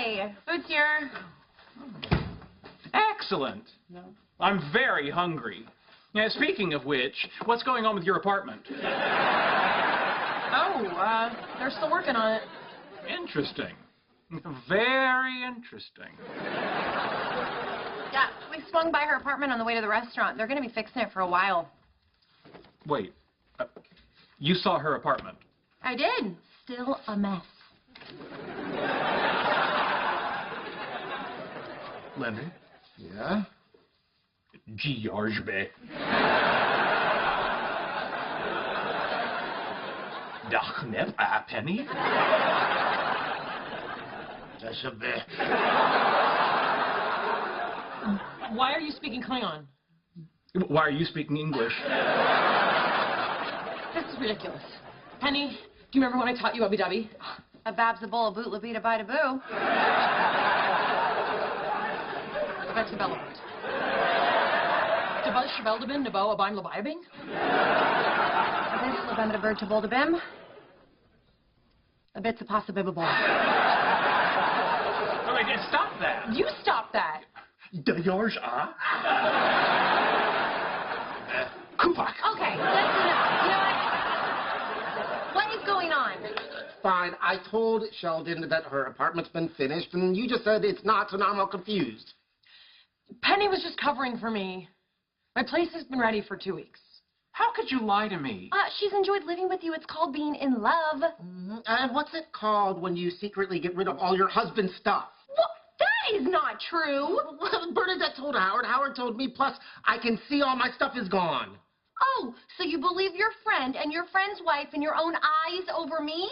Hi. Food's here. Excellent. No. I'm very hungry. Yeah, speaking of which, what's going on with your apartment? Oh, they're still working on it. Interesting. Very interesting. Yeah, we swung by her apartment on the way to the restaurant. They're going to be fixing it for a while. Wait. You saw her apartment? I did. Still a mess. Leonard? Yeah? George. Dag net, Penny. That's a bit. Why are you speaking Klingon? Why are you speaking English? This is ridiculous. Penny, do you remember when I taught you Ubby-Dubby? A bab's a bowl, a boot, la beat, a bite, a boo. That's development. Dabuz shabeldabin, nabo, abime, labiabing? A bit's la bim, a bird, to bowl, to bim. A bit's a pasta, bib, a bowl. Oh, wait, stop that. You stop that. George, Kupak. Okay, that's enough. You know what? What is going on? Fine, I told Sheldon that her apartment's been finished, and you just said it's not, so now I'm all confused. Penny was just covering for me. My place has been ready for 2 weeks. How could you lie to me? She's enjoyed living with you. It's called being in love. Mm-hmm. And what's it called when you secretly get rid of all your husband's stuff? Well, that is not true. Well, Bernadette told Howard. Howard told me. Plus, I can see all my stuff is gone. Oh, so you believe your friend and your friend's wife in your own eyes over me?